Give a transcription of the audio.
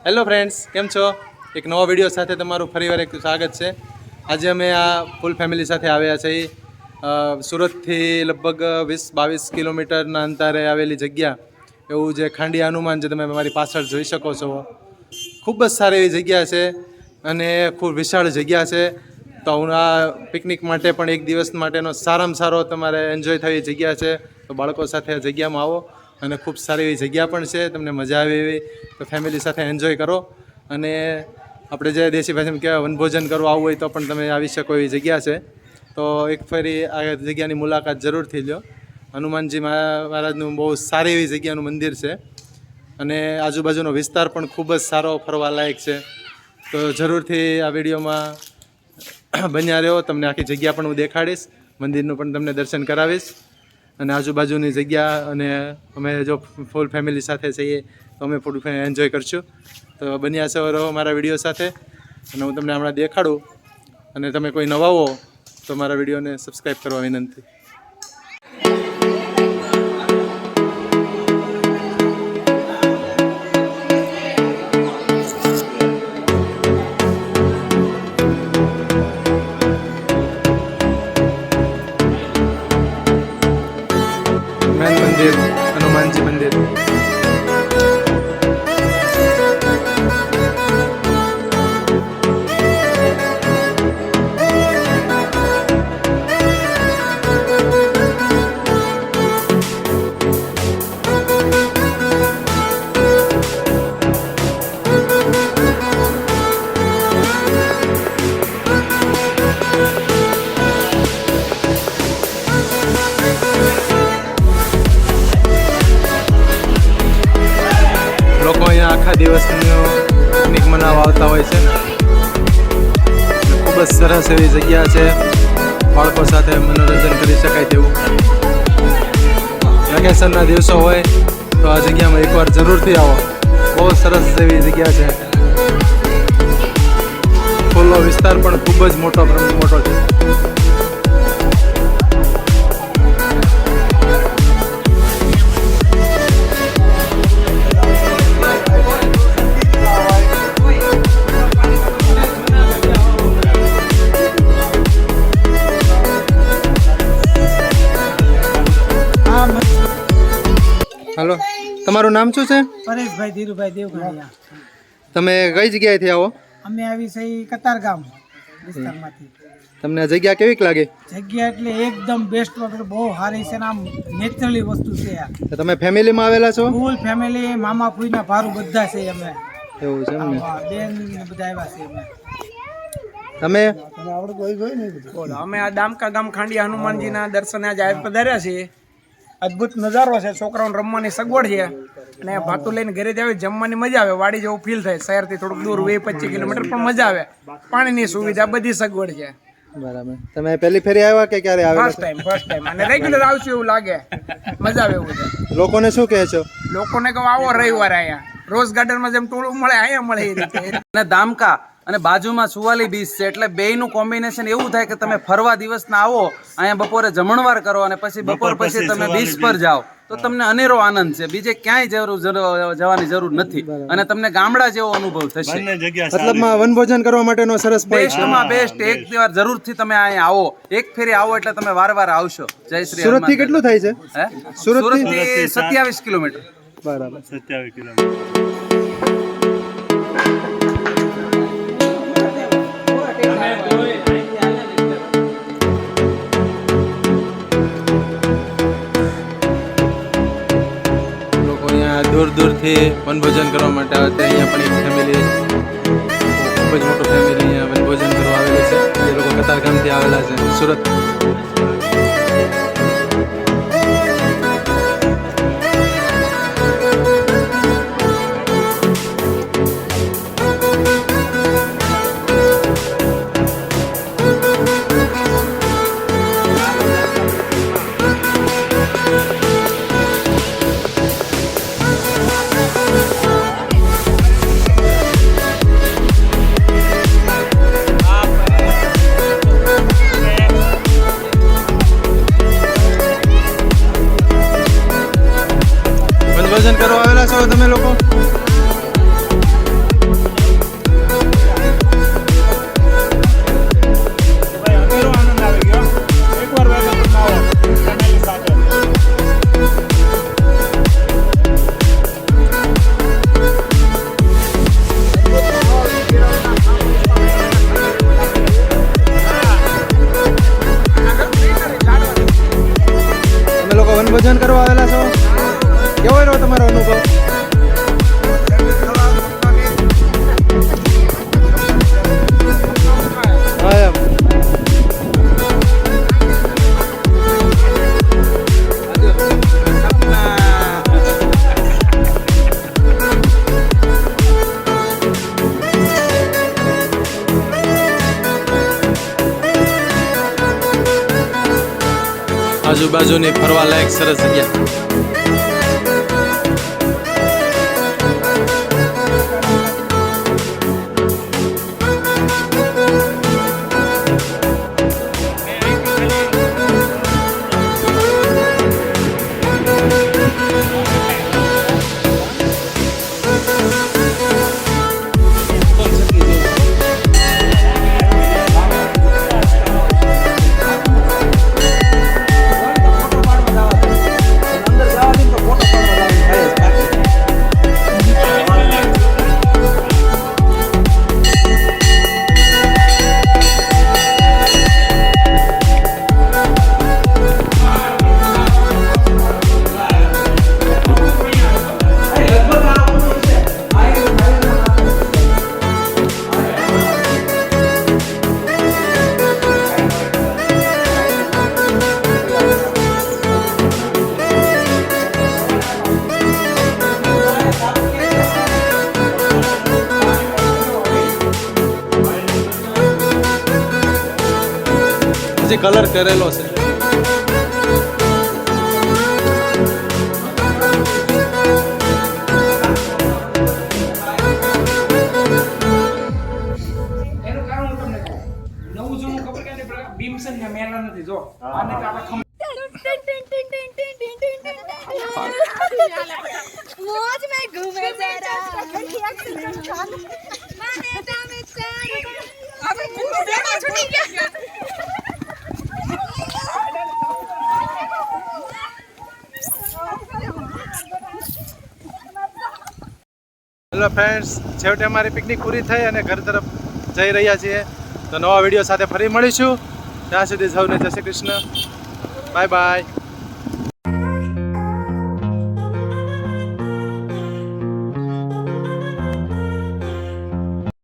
Hello friends, કેમ છો? એક નવા વિડીયો સાથે તમારું ફરીવાર એક સ્વાગત છે. આજે અમે આ ફૂલ ફેમિલી સાથે આવ્યા છીએ સુરતથી લગભગ 20-22 કિલોમીટરના અંતરે આવેલી જગ્યા, એવું જે ખાંડિયા હનુમાન જે તમે મારી પાછળ જોઈ શકો છો. ખૂબ જ સારી એવી જગ્યા છે અને ખૂબ વિશાળ જગ્યા છે. તો આ પિકનિક માટે પણ એક દિવસ માટેનો સારામાં સારો તમારે એન્જોય થવી જગ્યા છે. તો બાળકો સાથે આ જગ્યામાં આવો અને ખૂબ સારી એવી જગ્યા પણ છે, તમને મજા આવે એવી. તો ફેમિલી સાથે એન્જોય કરો અને આપણે જે દેશી ભાષામાં કહેવાય વનભોજન કરવા આવવું હોય તો પણ તમે આવી શકો એવી જગ્યા છે. તો એક ફરી આ જગ્યાની મુલાકાત જરૂરથી લો. હનુમાનજી મહારાજનું બહુ સારી એવી જગ્યાનું મંદિર છે અને આજુબાજુનો વિસ્તાર પણ ખૂબ જ સારો ફરવા લાયક છે. તો જરૂરથી આ વિડીયોમાં બન્યા રહ્યો. તમને આખી જગ્યા પણ હું દેખાડીશ, મંદિરનું પણ તમને દર્શન કરાવીશ અને આજુબાજુની જગ્યા. અને અમે જો ફૂલ ફેમિલી સાથે છીએ તો અમે ફૂલ એન્જોય કરશું. તો બન્યા છો રહો મારા વિડીયો સાથે અને હું તમને હમણાં દેખાડું. અને તમે કોઈ નવા હો તો મારા વિડીયોને સબસ્ક્રાઈબ કરવા વિનંતી. મેન મંદિર, હનુમાનજી મંદિર. લોકો અહીંયા આખા દિવસનું પિકનિક મનાવવા આવતા હોય છે. ખૂબ જ સરસ એવી જગ્યા છે, બાળકો સાથે મનોરંજન કરી શકાય તેવું. વેકેશનના દિવસો હોય તો આ જગ્યામાં એકવાર જરૂરથી આવો. બહુ સરસ એવી જગ્યા છે. ખુલ્લો વિસ્તાર પણ ખૂબ જ મોટો છે. હાલો, તમારું નામ શું છે? પરેશભાઈ ધીરુભાઈ દેવઘાણિયા. તમે કઈ જગ્યાએથી આવો? અમે આવી છે કતારગામ વિસ્તારમાંથી. તમને આ જગ્યા કેવીક લાગે? જગ્યા એટલે એકદમ બેસ્ટ, બહુ સારી છે ને આમ નેચરલી વસ્તુ છે આ. તો તમે ફેમિલીમાં આવેલા છો? ફૂલ ફેમિલી, મામા ફૂઈના ભારું બધા છે અમે. એવું છે એમ ને? બેન ને બધા આવ્યા છે અમે. તમે? અમે આ દામકા ગામ ખાંડિયા હનુમાનજીના દર્શને આજે આવી પધાર્યા છીએ. અદ્ભુત નજારો છે, છોકરાઓને રમવાની સગવડ છે અને ભાતું લઈને ઘરે જ આવે જમવાની મજા આવે. વાડી જેવું ફીલ થાય. શહેરથી થોડુંક દૂર 20-25 કિલોમીટર પણ મજા આવે. પાણીની સુવિધા બધી સગવડ છે. બરાબર. તમે પહેલી ફેરી આવ્યા કે ક્યારે આવ્યા? ફર્સ્ટ ટાઈમ અને રેગ્યુલર આવશું એવું લાગે. મજા આવે એવું છે. લોકોને શું કહે છો? લોકોને કહો આવો રવિવારે અહીંયા. રોઝ ગાર્ડનમાં જેમ ટોળું મળે અહીંયા મળે એ રીતે. અને દામકા અને બાજુમાં સુવાલી બીચ છે, એટલે બેયનું કોમ્બિનેશન એવું થાય કે તમે ફરવા દિવસના આવો, અહીંયા બપોરે જમણવાર કરો અને પછી બપોર પછી તમે બીચ પર જાઓ તો તમને અનેરો આનંદ છે. બીજે ક્યાંય જવાની જરૂર નથી અને તમને ગામડા જેવો અનુભવ થશે. મતલબમાં વનભોજન કરવા માટેનો સરસ બેસ્ટમાં બેસ્ટ. એક વાર જરૂરથી તમે અહીંયા આવો. એક ફેરી આવો એટલે તમે વાર આવશો. જય શ્રી સુરત થી કેટલું થાય છે? સુરતથી 27 કિલોમીટર. બરાબર, 27 કિલોમીટર. દૂરથી વનભોજન કરવા માટે આવે. અહીંયા પણ એક ફેમિલી, ખૂબ જ મોટું ફેમિલી અહીંયા વનભોજન કરવા આવેલું છે. એ લોકો કતારગામથી આવેલા છે સુરત. દર્શન કરવા આવેલા છો? કેવો રહ્યો તમારો અનુભવ? હા એમ. આજુબાજુની ફરવા લાયક સરસ જગ્યા. હજી કલર કરેલો છે. એનું કારણ હું તમને કહું. નવું જૂનું ખબર કે ભીમસેન ને મેલા નથી જો આને તો આપણે मौज में घूमे जरा माने दामे चार अबे देना छुट्टी क्या હેલો ફ્રેન્ડ્સ, છેવટે અમારી પિકનિક પૂરી થઈ અને ઘર તરફ જઈ રહ્યા છીએ. તો નવા વિડીયો સાથે ફરી મળીશું. ત્યાં સુધી સૌને જય શ્રી કૃષ્ણ. Bye bye.